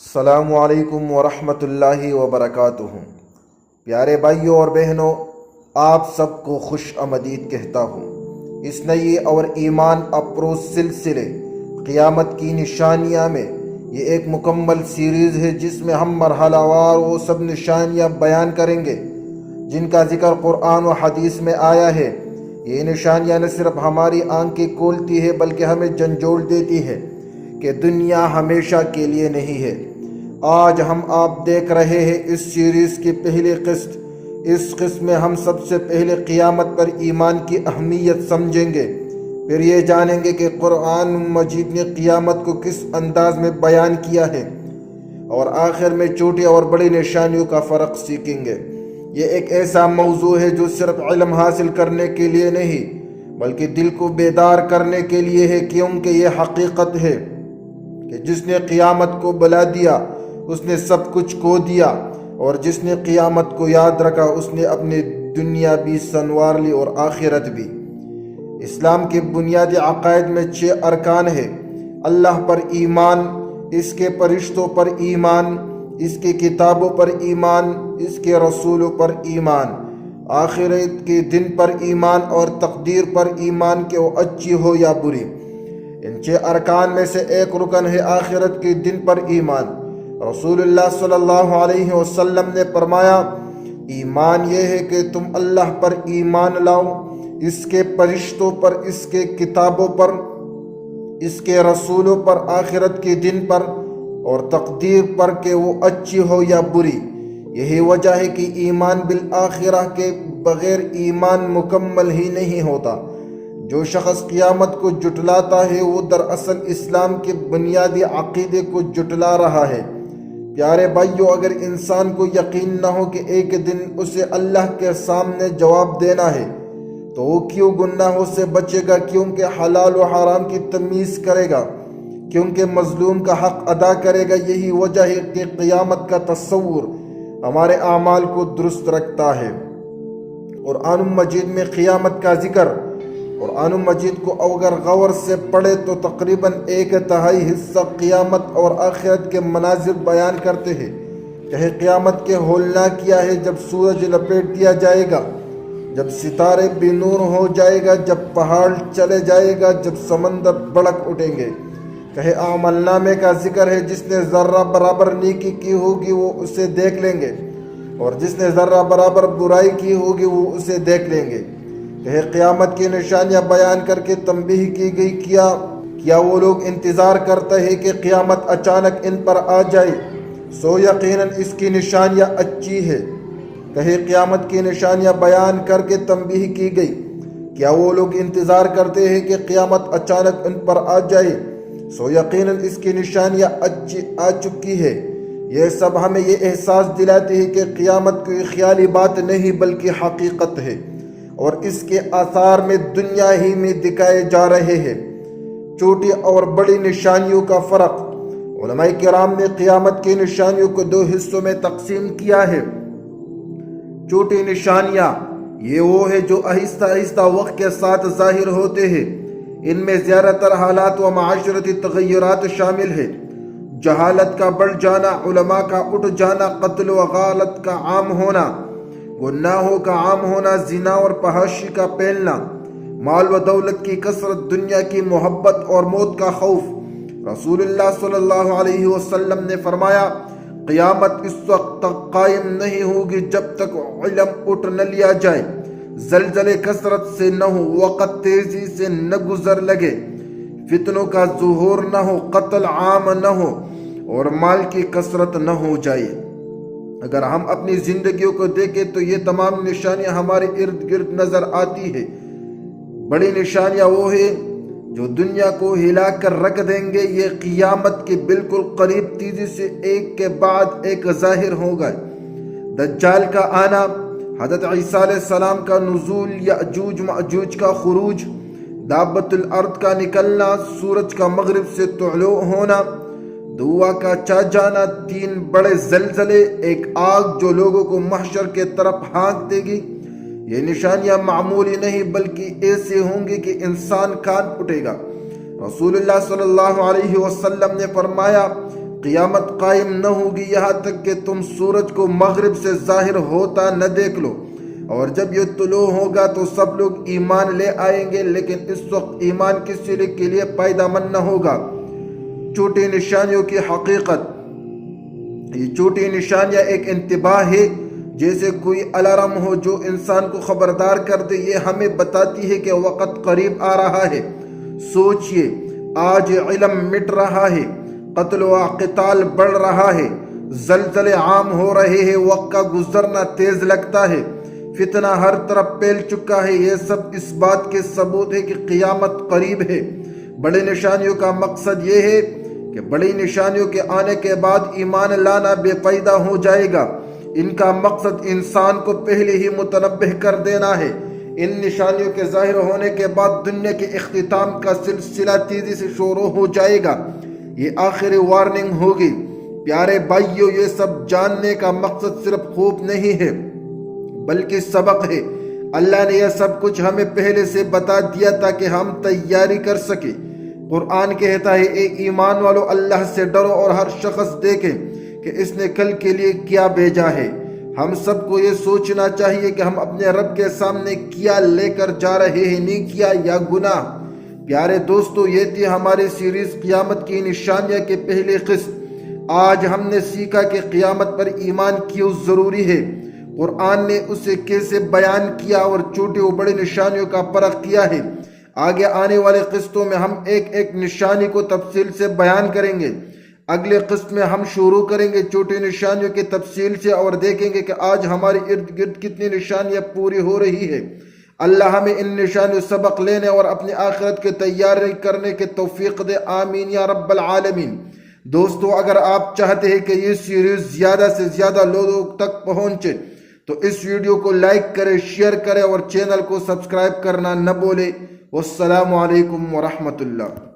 السلام علیکم ورحمۃ اللہ وبرکاتہ۔ پیارے بھائیوں اور بہنوں، آپ سب کو خوش آمدید کہتا ہوں اس نئی اور ایمان افروز سلسلے قیامت کی نشانیاں میں۔ یہ ایک مکمل سیریز ہے جس میں ہم مرحلہ وار وہ سب نشانیاں بیان کریں گے جن کا ذکر قرآن و حدیث میں آیا ہے۔ یہ نشانیاں نہ صرف ہماری آنکھیں کھولتی ہے بلکہ ہمیں جھنجھوڑ دیتی ہے کہ دنیا ہمیشہ کے لیے نہیں ہے۔ آج ہم آپ دیکھ رہے ہیں اس سیریز کی پہلی قسط۔ اس قسط میں ہم سب سے پہلے قیامت پر ایمان کی اہمیت سمجھیں گے، پھر یہ جانیں گے کہ قرآن مجید نے قیامت کو کس انداز میں بیان کیا ہے، اور آخر میں چھوٹی اور بڑی نشانیوں کا فرق سیکھیں گے۔ یہ ایک ایسا موضوع ہے جو صرف علم حاصل کرنے کے لیے نہیں بلکہ دل کو بیدار کرنے کے لیے ہے، کیونکہ یہ حقیقت ہے کہ جس نے قیامت کو بلا دیا اس نے سب کچھ کھو دیا، اور جس نے قیامت کو یاد رکھا اس نے اپنی دنیا بھی سنوار لی اور آخرت بھی۔ اسلام کے بنیادی عقائد میں 6 ارکان ہے: اللہ پر ایمان، اس کے فرشتوں پر ایمان، اس کی کتابوں پر ایمان، اس کے رسولوں پر ایمان، آخرت کے دن پر ایمان، اور تقدیر پر ایمان کہ وہ اچھی ہو یا بری۔ ان 6 ارکان میں سے ایک رکن ہے آخرت کے دن پر ایمان۔ رسول اللہ صلی اللہ علیہ وسلم نے فرمایا، ایمان یہ ہے کہ تم اللہ پر ایمان لاؤ، اس کے فرشتوں پر، اس کے کتابوں پر، اس کے رسولوں پر، آخرت کے دن پر اور تقدیر پر کہ وہ اچھی ہو یا بری۔ یہی وجہ ہے کہ ایمان بالآخرہ کے بغیر ایمان مکمل ہی نہیں ہوتا۔ جو شخص قیامت کو جھٹلاتا ہے وہ دراصل اسلام کے بنیادی عقیدے کو جھٹلا رہا ہے۔ پیارے بھائیوں، اگر انسان کو یقین نہ ہو کہ ایک دن اسے اللہ کے سامنے جواب دینا ہے تو وہ کیوں گناہوں سے بچے گا؟ کیونکہ حلال و حرام کی تمیز کرے گا، کیونکہ مظلوم کا حق ادا کرے گا۔ یہی وجہ ہے کہ قیامت کا تصور ہمارے اعمال کو درست رکھتا ہے۔ قرآن مجید میں قیامت کا ذکر، قرآن مجید کو اگر غور سے پڑھے تو تقریباً 1/3 حصہ قیامت اور آخرت کے مناظر بیان کرتے ہیں۔ کہیں قیامت کے ہولناک کیا ہے، جب سورج لپیٹ دیا جائے گا، جب ستارے بے نور ہو جائے گا، جب پہاڑ چلے جائے گا، جب سمندر بھڑک اٹھیں گے۔ کہیں اعمال نامے کا ذکر ہے، جس نے ذرہ برابر نیکی کی ہوگی وہ اسے دیکھ لیں گے، اور جس نے ذرہ برابر برائی کی ہوگی وہ اسے دیکھ لیں گے۔ کہ قیامت کی نشانیاں بیان کر کے تنبیہ کی گئی، کیا وہ لوگ انتظار کرتے ہیں کہ قیامت اچانک ان پر آ جائے؟ سو یقیناً اس کی نشانیاں اچھی ہے۔ کہ قیامت کی نشانیاں بیان کر کے تنبیہ کی گئی، کیا وہ لوگ انتظار کرتے ہیں کہ قیامت اچانک ان پر آ جائے؟ سو یقیناً اس کی نشانیاں اچھی آ چکی ہے۔ یہ سب ہمیں یہ احساس دلاتی ہے کہ قیامت کوئی خیالی بات نہیں بلکہ حقیقت ہے، اور اس کے آثار میں دنیا ہی میں دکھائے جا رہے ہیں۔ چھوٹی اور بڑی نشانیوں کا فرق۔ علماء کرام نے قیامت کی نشانیوں کو 2 حصوں میں تقسیم کیا ہے۔ چھوٹی نشانیاں یہ وہ ہے جو آہستہ آہستہ وقت کے ساتھ ظاہر ہوتے ہیں۔ ان میں زیادہ تر حالات و معاشرتی تغیرات شامل ہیں: جہالت کا بڑھ جانا، علماء کا اٹھ جانا، قتل و غارت کا عام ہونا، گناہوں کا عام ہونا، زنا اور فحاشی کا پھیلنا، مال و دولت کی کثرت، دنیا کی محبت اور موت کا خوف۔ رسول اللہ صلی اللہ علیہ وسلم نے فرمایا، قیامت اس وقت تک قائم نہیں ہوگی جب تک علم اٹھ نہ لیا جائے، زلزلے کثرت سے نہ ہو، وقت تیزی سے نہ گزر لگے، فتنوں کا ظہور نہ ہو، قتل عام نہ ہو، اور مال کی کثرت نہ ہو جائے۔ اگر ہم اپنی زندگیوں کو دیکھیں تو یہ تمام نشانیاں ہمارے ارد گرد نظر آتی ہے۔ بڑی نشانیاں وہ ہیں جو دنیا کو ہلا کر رکھ دیں گے۔ یہ قیامت کے بالکل قریب تیزی سے ایک کے بعد ایک ظاہر ہوگا۔ دجال کا آنا، حضرت عیسیٰ علیہ السلام کا نزول، یأجوج مأجوج کا خروج، دابۃ الارض کا نکلنا، سورج کا مغرب سے طلوع ہونا، دھواں کا چھا جانا، 3 بڑے زلزلے، ایک آگ جو لوگوں کو محشر کے طرف ہانک دے گی۔ یہ نشانیاں معمولی نہیں بلکہ ایسے ہوں گی کہ انسان کان اٹھے گا۔ رسول اللہ صلی اللہ علیہ وسلم نے فرمایا، قیامت قائم نہ ہوگی یہاں تک کہ تم سورج کو مغرب سے ظاہر ہوتا نہ دیکھ لو، اور جب یہ طلوع ہوگا تو سب لوگ ایمان لے آئیں گے، لیکن اس وقت ایمان کسی کے لیے فائدہ مند نہ ہوگا۔ چھوٹی نشانیوں کی حقیقت۔ یہ چھوٹی نشانیاں ایک انتباہ ہے، جیسے کوئی الارم ہو جو انسان کو خبردار کر دے۔ یہ ہمیں بتاتی ہے کہ وقت قریب آ رہا ہے۔ سوچئے، آج علم مٹ رہا ہے، قتل و قتال بڑھ رہا ہے، زلزلے عام ہو رہے ہیں، وقت کا گزرنا تیز لگتا ہے، فتنہ ہر طرف پھیل چکا ہے۔ یہ سب اس بات کے ثبوت ہے کہ قیامت قریب ہے۔ بڑی نشانیوں کا مقصد یہ ہے کہ بڑی نشانیوں کے آنے کے بعد ایمان لانا بے فائدہ ہو جائے گا۔ ان کا مقصد انسان کو پہلے ہی متنبہ کر دینا ہے۔ ان نشانیوں کے ظاہر ہونے کے بعد دنیا کے اختتام کا سلسلہ تیزی سے شروع ہو جائے گا۔ یہ آخری وارننگ ہوگی۔ پیارے بھائیوں، یہ سب جاننے کا مقصد صرف خوف نہیں ہے بلکہ سبق ہے۔ اللہ نے یہ سب کچھ ہمیں پہلے سے بتا دیا تاکہ ہم تیاری کر سکیں۔ قرآن کہتا ہے، اے ایمان والو، اللہ سے ڈرو اور ہر شخص دیکھے کہ اس نے کل کے لیے کیا بھیجا ہے۔ ہم سب کو یہ سوچنا چاہیے کہ ہم اپنے رب کے سامنے کیا لے کر جا رہے ہیں، نیکیاں یا گناہ۔ پیارے دوستو، یہ تھی ہماری سیریز قیامت کی نشانیاں کے پہلی قسط۔ آج ہم نے سیکھا کہ قیامت پر ایمان کیوں ضروری ہے، قرآن نے اسے کیسے بیان کیا اور چھوٹی و بڑی نشانیوں کا فرق کیا ہے۔ آگے آنے والے قسطوں میں ہم ایک ایک نشانی کو تفصیل سے بیان کریں گے۔ اگلے قسط میں ہم شروع کریں گے چھوٹی نشانیوں کی تفصیل سے اور دیکھیں گے کہ آج ہمارے ارد گرد کتنی نشانیاں پوری ہو رہی ہے۔ اللہ ہمیں ان نشانیوں سبق لینے اور اپنی آخرت کی تیاری کرنے کے توفیق دے، آمین یا رب العالمین۔ دوستو، اگر آپ چاہتے ہیں کہ یہ سیریز زیادہ سے زیادہ لوگوں تک پہنچے تو اس ویڈیو کو لائک کریں، شیئر کریں اور چینل کو سبسکرائب کرنا نہ بھولیں۔ والسلام علیکم ورحمۃ اللہ۔